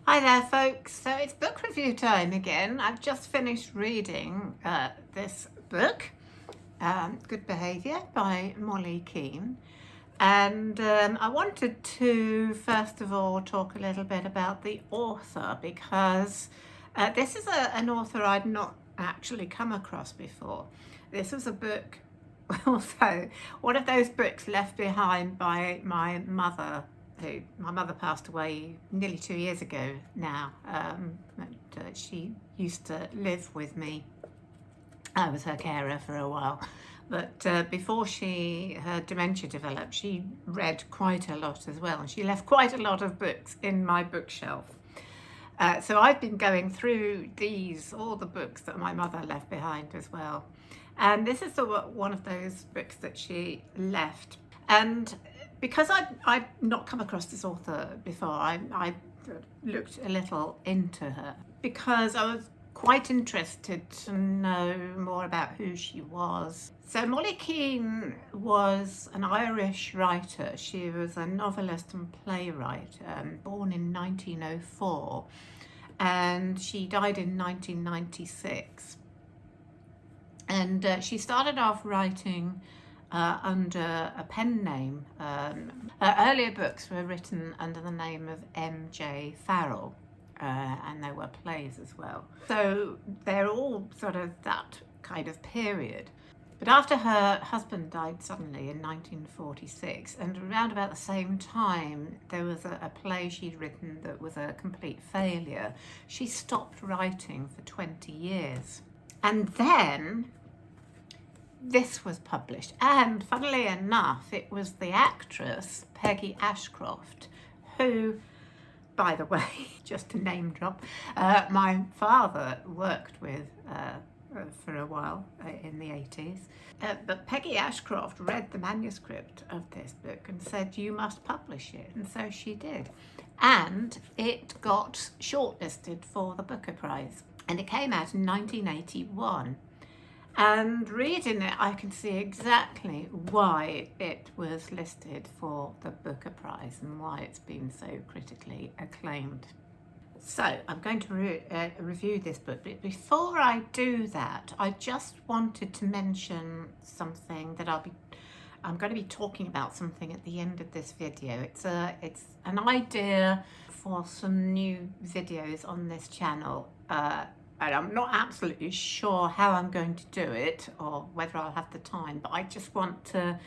Hi there folks, so it's book review time again. I've just finished reading this book, Good Behaviour by Molly Keane, and I wanted to first of all talk a little bit about the author because this is an author I'd not actually come across before. This was a book, also one of those books left behind by my mother. My mother passed away nearly 2 years ago now. She used to live with me. I was her carer for a while. But before her dementia developed, she read quite a lot as well. And she left quite a lot of books in my bookshelf. So I've been going through all the books that my mother left behind as well. And this is one of those books that she left. And because I'd not come across this author before, I looked a little into her because I was quite interested to know more about who she was. So Molly Keane was an Irish writer. She was a novelist and playwright, born in 1904, and she died in 1996. And she started off writing under a pen name. Her earlier books were written under the name of M.J. Farrell, and there were plays as well. So they're all sort of that kind of period. But after her husband died suddenly in 1946, and around about the same time there was a play she'd written that was a complete failure, she stopped writing for 20 years. And then this was published, and funnily enough, it was the actress Peggy Ashcroft, who, by the way, just to name drop, my father worked with for a while in the 80s. But Peggy Ashcroft read the manuscript of this book and said, "You must publish it," and so she did. And it got shortlisted for the Booker Prize, and it came out in 1981. And reading it, I can see exactly why it was listed for the Booker Prize and why it's been so critically acclaimed. So I'm going to review this book, but before I do that, I just wanted to mention something that I'm going to be talking about something at the end of this video. It's an idea for some new videos on this channel. And I'm not absolutely sure how I'm going to do it or whether I'll have the time, but I just want to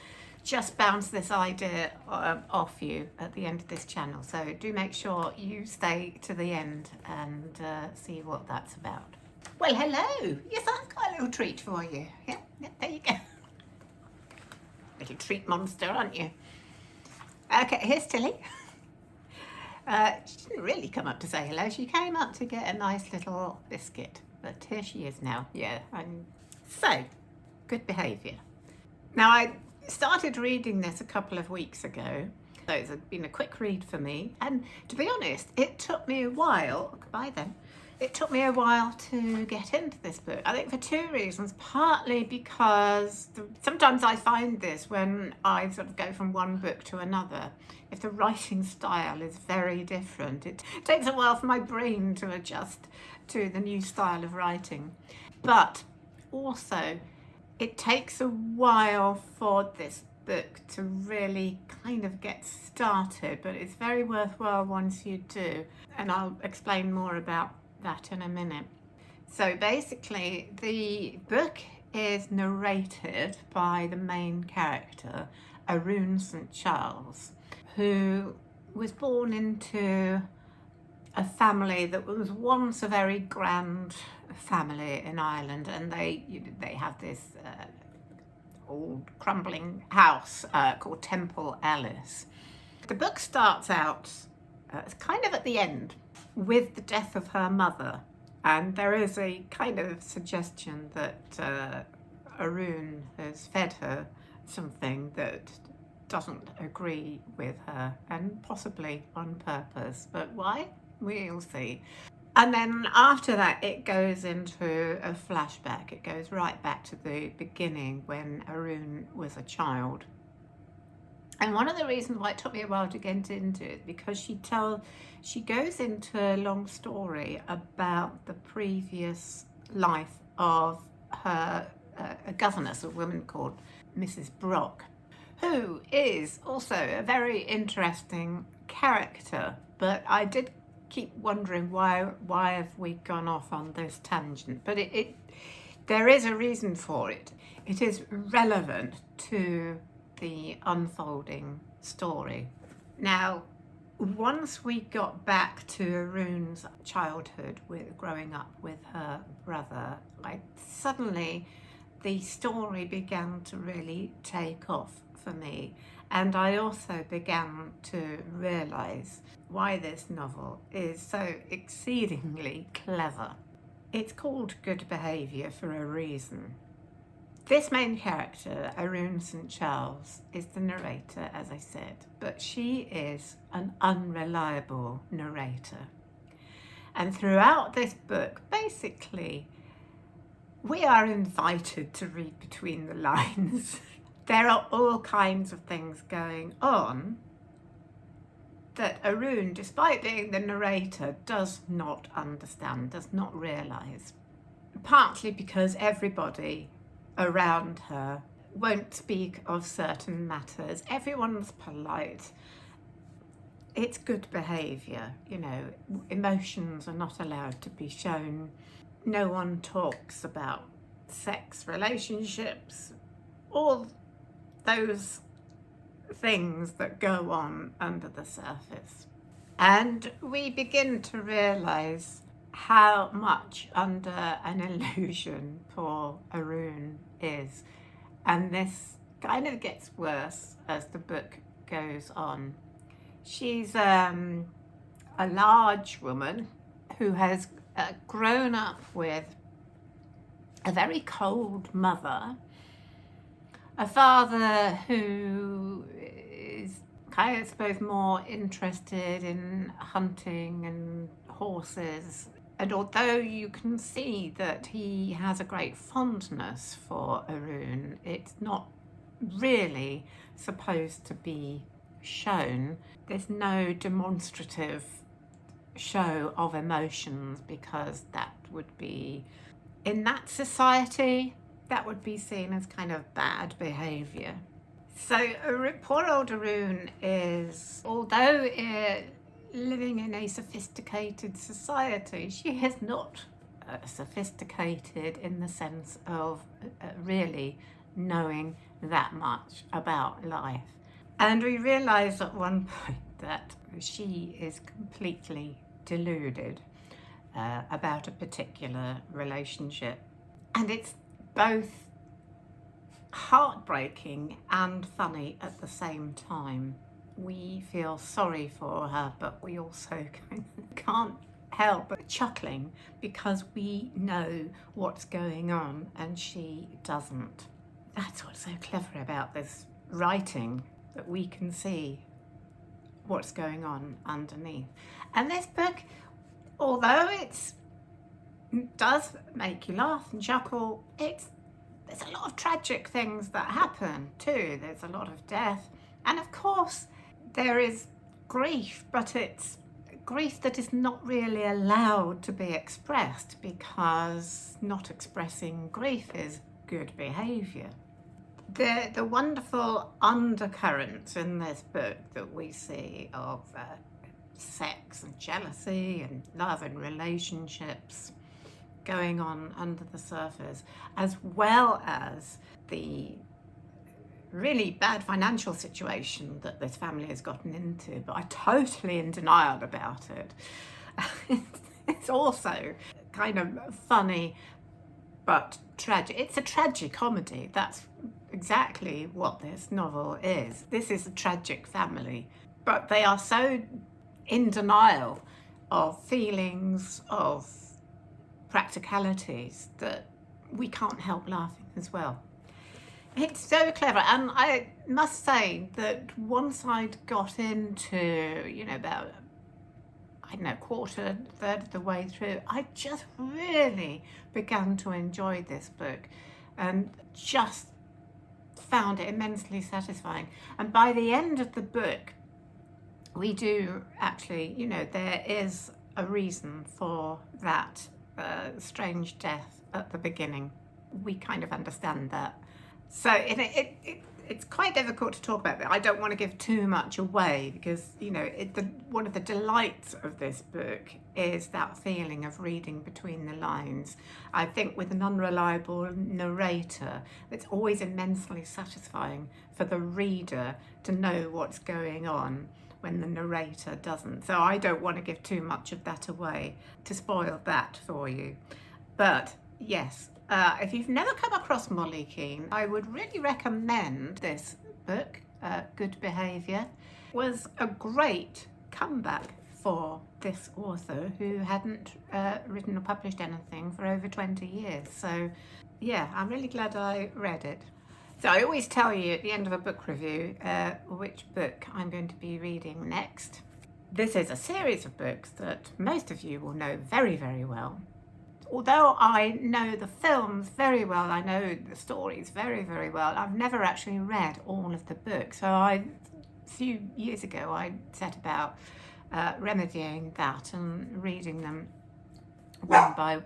bounce this idea off you at the end of this channel. So do make sure you stay to the end and see what that's about. Well, hello. Yes, I've got a little treat for you. Yeah, there you go. Little treat monster, aren't you? Okay, here's Tilly. She didn't really come up to say hello. She came up to get a nice little biscuit. But here she is now. Yeah. So, Good Behaviour. Now, I started reading this a couple of weeks ago. So it's been a quick read for me. And to be honest, it took me a while. Goodbye then. It took me a while to get into this book. I think for two reasons. Partly because sometimes I find this when I sort of go from one book to another. If the writing style is very different, it takes a while for my brain to adjust to the new style of writing. But also, it takes a while for this book to really kind of get started, but it's very worthwhile once you do. And I'll explain more about that in a minute. So basically, the book is narrated by the main character, Arun St. Charles, who was born into a family that was once a very grand family in Ireland, and they have this old crumbling house called Temple Alice. The book starts out it's kind of at the end with the death of her mother, and there is a kind of suggestion that Arun has fed her something that doesn't agree with her, and possibly on purpose, but why? We'll see. And then after that, it goes into a flashback. It goes right back to the beginning when Arun was a child. And one of the reasons why it took me a while to get into it, because she goes into a long story about the previous life of her a governess, a woman called Mrs. Brock, who is also a very interesting character. But I did keep wondering why have we gone off on this tangent? But there is a reason for it. It is relevant to the unfolding story. Now, once we got back to Arun's childhood with growing up with her brother, suddenly the story began to really take off for me. And I also began to realise why this novel is so exceedingly clever. It's called Good Behaviour for a reason. This main character, Arun St. Charles, is the narrator, as I said, but she is an unreliable narrator. And throughout this book, basically, we are invited to read between the lines. There are all kinds of things going on that Arun, despite being the narrator, does not understand, does not realise. Partly because everybody around her won't speak of certain matters. Everyone's polite. It's good behaviour, emotions are not allowed to be shown. No one talks about sex, relationships, all those things that go on under the surface. And we begin to realise how much under an illusion poor Arun is. And this kind of gets worse as the book goes on. She's a large woman who has grown up with a very cold mother, a father who is kind of, I suppose, more interested in hunting and horses. And although you can see that he has a great fondness for Arun, it's not really supposed to be shown. There's no demonstrative show of emotions, because that would be, in that society, that would be seen as kind of bad behaviour. So poor old Arun is, although living in a sophisticated society, she is not sophisticated in the sense of really knowing that much about life. And we realise at one point that she is completely deluded about a particular relationship. And it's both heartbreaking and funny at the same time. We feel sorry for her, but we also can't help but chuckling because we know what's going on and she doesn't. That's what's so clever about this writing, that we can see what's going on underneath. And this book, although it does make you laugh and chuckle, there's a lot of tragic things that happen too. There's a lot of death, and of course there is grief, but it's grief that is not really allowed to be expressed, because not expressing grief is good behaviour. The wonderful undercurrents in this book that we see of sex and jealousy and love and relationships going on under the surface, as well as the really bad financial situation that this family has gotten into, but I'm totally in denial about it. It's also kind of funny but tragic. It's a tragic comedy. That's exactly what this novel is. This is a tragic family, but they are so in denial of feelings, of practicalities, that we can't help laughing as well. It's so clever, and I must say that once I'd got into, about, quarter, third of the way through, I just really began to enjoy this book and just found it immensely satisfying. And by the end of the book, we do actually, you know, there is a reason for that strange death at the beginning. We kind of understand that. So it's quite difficult to talk about, but I don't want to give too much away because, you know, one of the delights of this book is that feeling of reading between the lines. I think with an unreliable narrator, it's always immensely satisfying for the reader to know what's going on when the narrator doesn't. So I don't want to give too much of that away to spoil that for you. But yes, if you've never come across Molly Keane, I would really recommend this book, Good Behaviour. It was a great comeback for this author who hadn't written or published anything for over 20 years. So yeah, I'm really glad I read it. So I always tell you at the end of a book review which book I'm going to be reading next. This is a series of books that most of you will know very, very well. Although I know the films very well, I know the stories very, very well, I've never actually read all of the books. So a few years ago I set about remedying that and reading them one by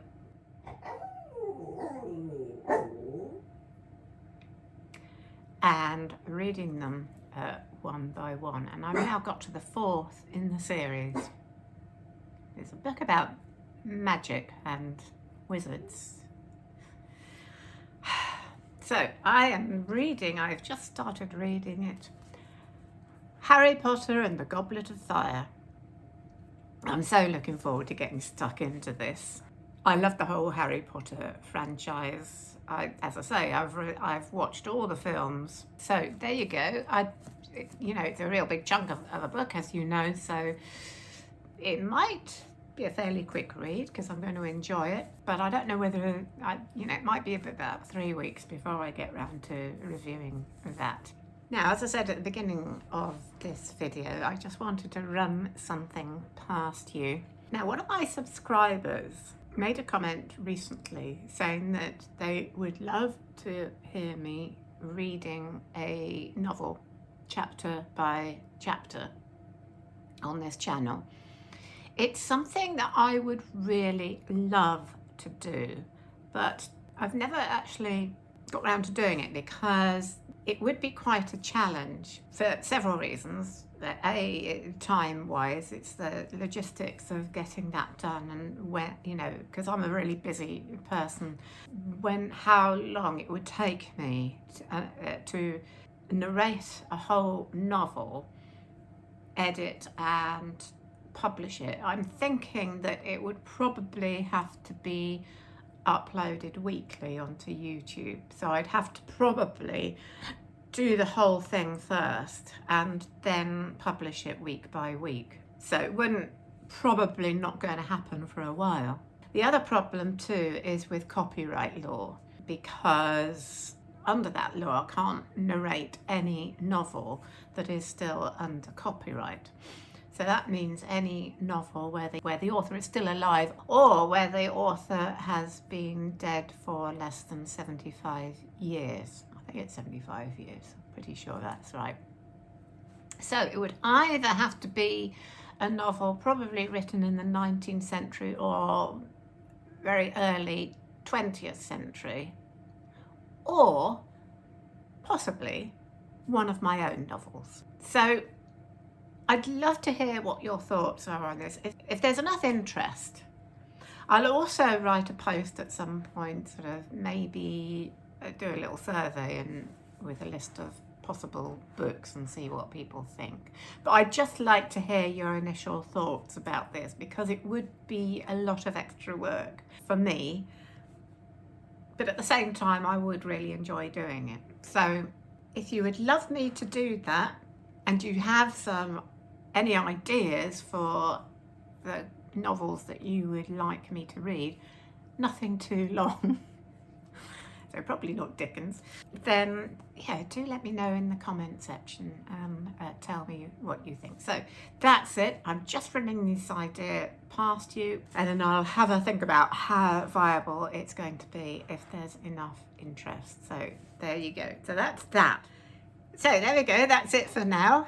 one, and I've now got to the fourth in the series. It's a book about magic and wizards. So I've just started reading it, Harry Potter and the Goblet of Fire. I'm so looking forward to getting stuck into this. I love the whole Harry Potter franchise. As I say, I've watched all the films. So there you go. You know, it's a real big chunk of a book, as you know, so it might be a fairly quick read because I'm going to enjoy it, but I don't know whether it might be about 3 weeks before I get round to reviewing that. Now, as I said at the beginning of this video, I just wanted to run something past you. Now, one of my subscribers made a comment recently saying that they would love to hear me reading a novel chapter by chapter on this channel. It's something that I would really love to do, but I've never actually got around to doing it because it would be quite a challenge for several reasons. Time-wise, it's the logistics of getting that done, and when, you know, because I'm a really busy person, how long it would take me to narrate a whole novel, edit and publish it. I'm thinking that it would probably have to be uploaded weekly onto YouTube. So I'd have to probably do the whole thing first and then publish it week by week. So it wouldn't probably not going to happen for a while. The other problem too is with copyright law, because under that law I can't narrate any novel that is still under copyright. So that means any novel where the author is still alive or where the author has been dead for less than 75 years. I think it's 75 years, I'm pretty sure that's right. So it would either have to be a novel probably written in the 19th century or very early 20th century, or possibly one of my own novels. So I'd love to hear what your thoughts are on this. If there's enough interest, I'll also write a post at some point, sort of maybe do a little survey and with a list of possible books and see what people think. But I'd just like to hear your initial thoughts about this, because it would be a lot of extra work for me, but at the same time I would really enjoy doing it. So if you would love me to do that, and you have any ideas for the novels that you would like me to read, nothing too long, so probably not Dickens, then yeah, do let me know in the comment section and tell me what you think. So that's it. I'm just running this idea past you, and then I'll have a think about how viable it's going to be if there's enough interest. So there you go. So that's that. So there we go. That's it for now.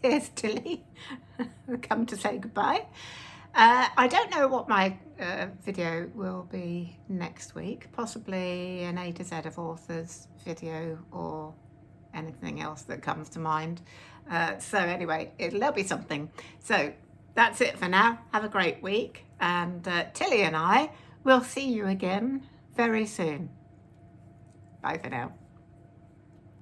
Here's Tilly. Come to say goodbye. I don't know what my video will be next week. Possibly an A to Z of authors video or anything else that comes to mind. So anyway, there'll be something. So that's it for now. Have a great week, and Tilly and I will see you again very soon. Bye for now.